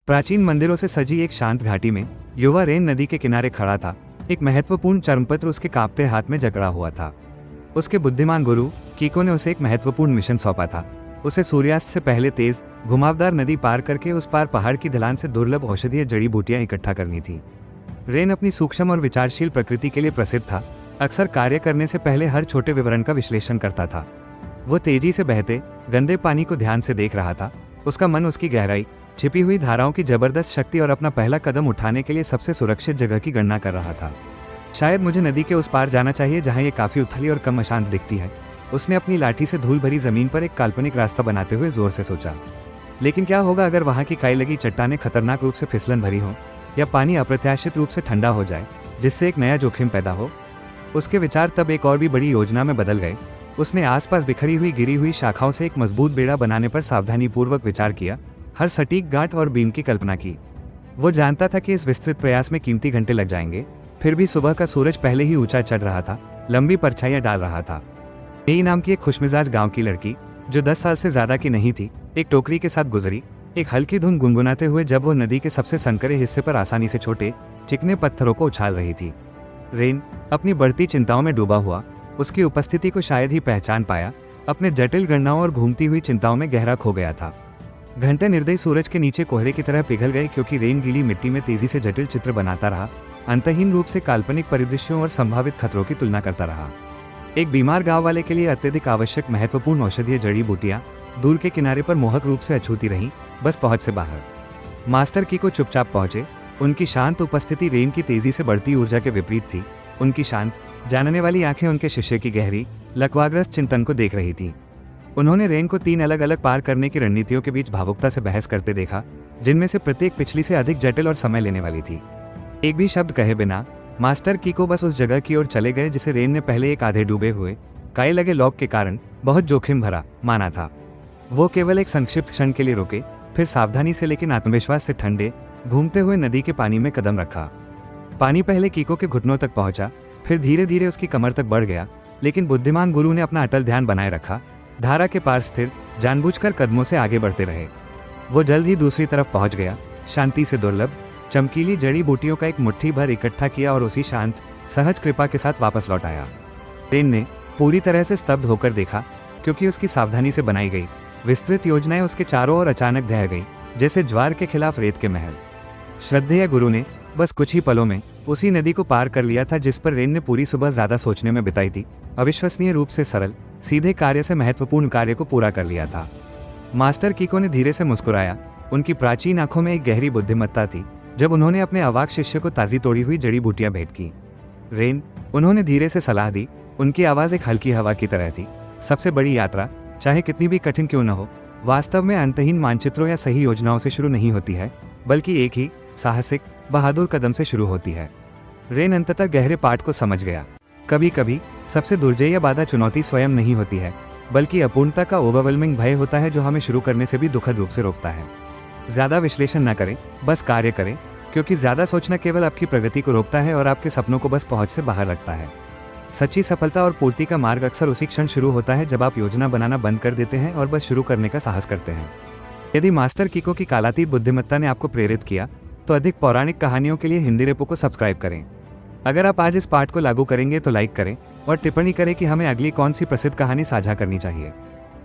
प्राचीन मंदिरों से सजी एक शांत घाटी में युवा रेन नदी के किनारे खड़ा था। एक महत्वपूर्ण चर्मपत्र उसके कांपते हाथ में जकड़ा हुआ था। उसके बुद्धिमान गुरु कीको ने उसे एक महत्वपूर्ण मिशन सौंपा था। उसे सूर्यास्त से पहले तेज घुमावदार नदी पार करके उस पार पहाड़ की ढलान से दुर्लभ औषधीय जड़ी बूटियां इकट्ठा करनी थी। रेन अपनी सूक्ष्म और विचारशील प्रकृति के लिए प्रसिद्ध था। अक्सर कार्य करने से पहले हर छोटे विवरण का विश्लेषण करता था। वो तेजी से बहते गंदे पानी को ध्यान से देख रहा था। उसका मन उसकी गहराई, छिपी हुई धाराओं की जबरदस्त शक्ति और अपना पहला कदम उठाने के लिए सबसे सुरक्षित जगह की गणना कर रहा था। शायद मुझे नदी के उस पार जाना चाहिए जहां ये काफी उथली और कम अशांत दिखती है। उसने अपनी लाठी से धूल भरी जमीन पर एक काल्पनिक रास्ता बनाते हुए जोर से सोचा। लेकिन क्या होगा अगर वहां की काई लगी चट्टानें खतरनाक रूप से फिसलन भरी हो, या पानी अप्रत्याशित रूप से ठंडा हो जाए जिससे एक नया जोखिम पैदा हो। उसके विचार तब एक और भी बड़ी योजना में बदल गए। उसने आसपास बिखरी हुई गिरी हुई शाखाओं से एक मजबूत बेड़ा बनाने पर सावधानीपूर्वक विचार किया, हर सटीक गांठ और बीम की कल्पना की। वो जानता था कि इस विस्तृत प्रयास में कीमती घंटे लग जाएंगे, फिर भी सुबह का सूरज पहले ही ऊंचा चढ़ रहा था, लंबी परछाइयां डाल रहा था। मेई नाम की एक खुशमिजाज गांव की लड़की, जो 10 साल से ज्यादा की नहीं थी, एक टोकरी के साथ गुजरी, एक हल्की धुन गुनगुनाते हुए जब वो नदी के सबसे संकरे हिस्से पर आसानी से छोटे चिकने पत्थरों को उछाल रही थी। रेन अपनी बढ़ती चिंताओं में डूबा हुआ उसकी उपस्थिति को शायद ही पहचान पाया, अपने जटिल गणनाओं और घूमती हुई चिंताओं में गहरा खो गया था। घंटे निर्दयी सूरज के नीचे कोहरे की तरह पिघल गए, क्योंकि रेन गीली मिट्टी में तेजी से जटिल चित्र बनाता रहा, अंतहीन रूप से काल्पनिक परिदृश्यों और संभावित खतरों की तुलना करता रहा। एक बीमार गांव वाले के लिए अत्यधिक आवश्यक महत्वपूर्ण औषधीय जड़ी बूटियां दूर के किनारे पर मोहक रूप से अछूती रहीं, बस पहुंच से बाहर। मास्टर कीको चुपचाप पहुंचे। उनकी शांत उपस्थिति रेन की तेजी से बढ़ती ऊर्जा के विपरीत थी। उनकी शांत जानने वाली आंखें उनके शिष्य की गहरी लकवाग्रस्त चिंतन को देख रही थी। उन्होंने रेन को 3 अलग अलग पार करने की रणनीतियों के बीच भावुकता से बहस करते देखा, जिनमें से प्रत्येक पिछली से अधिक जटिल और समय लेने वाली थी। एक भी शब्द कहे बिना मास्टर कीको बस उस जगह की ओर चले गए जिसे रेन ने पहले एक आधे डूबे हुए काई लगे लॉक के कारण बहुत जोखिम भरा माना था। वो केवल एक संक्षिप्त क्षण के लिए रुके, फिर सावधानी से लेकिन आत्मविश्वास से ठंडे घूमते हुए नदी के पानी में कदम रखा। पानी पहले कीको के घुटनों तक पहुंचा, फिर धीरे धीरे उसकी कमर तक बढ़ गया, लेकिन बुद्धिमान गुरु ने अपना अटल ध्यान बनाए रखा। धारा के पार स्थिर जानबूझकर कदमों से आगे बढ़ते रहे। वो जल्द ही दूसरी तरफ पहुंच गया। शांति से दुर्लभ चमकीली जड़ी बूटियों का एक मुट्ठी भर इकट्ठा किया और उसी शांत सहज कृपा के साथ वापस लौट आया। रेन ने पूरी तरह से स्तब्ध होकर देखा, क्योंकि उसकी सावधानी से बनाई गई विस्तृत योजनाएं उसके चारों ओर अचानक ढह गई, जैसे ज्वार के खिलाफ रेत के महल। श्रद्धेय गुरु ने बस कुछ ही पलों में उसी नदी को पार कर लिया था जिस पर रेन ने पूरी सुबह ज्यादा सोचने में बिताई थी। अविश्वसनीय रूप से सरल सीधे कार्य से महत्वपूर्ण कार्य को पूरा कर लिया था। मास्टर कीको ने धीरे से मुस्कुराया। उनकी प्राचीन आंखों में एक गहरी बुद्धिमत्ता थी जब उन्होंने अपने अवाक शिष्य को ताजी तोड़ी हुई जड़ी बूटियां भेंट की। रेन, उन्होंने धीरे से सलाह दी। उनकी आवाज एक हल्की हवा की तरह थी। सबसे बड़ी यात्रा, चाहे कितनी भी कठिन क्यों न हो, वास्तव में अंतहीन मानचित्रों या सही योजनाओं से शुरू नहीं होती है, बल्कि एक ही साहसिक बहादुर कदम से शुरू होती है। रेन अंततः गहरे पाठ को समझ गया। कभी कभी सबसे दुर्जय बाधा चुनौती स्वयं नहीं होती है, बल्कि अपूर्णता का ओवरवेलमिंग भय होता है जो हमें शुरू करने से भी दुखद रूप से रोकता है। ज्यादा विश्लेषण न करें, बस कार्य करें, क्योंकि ज्यादा सोचना केवल आपकी प्रगति को रोकता है और आपके सपनों को बस पहुंच से बाहर रखता है। सच्ची सफलता और पूर्ति का मार्ग अक्सर उसी क्षण शुरू होता है जब आप योजना बनाना बंद कर देते हैं और बस शुरू करने का साहस करते हैं। यदि मास्टर कीको की कालातीत बुद्धिमत्ता ने आपको प्रेरित किया, तो अधिक पौराणिक कहानियों के लिए हिंदी रेपो को सब्सक्राइब करें। अगर आप आज इस पाठ को लागू करेंगे तो लाइक करें और टिप्पणी करें कि हमें अगली कौन सी प्रसिद्ध कहानी साझा करनी चाहिए।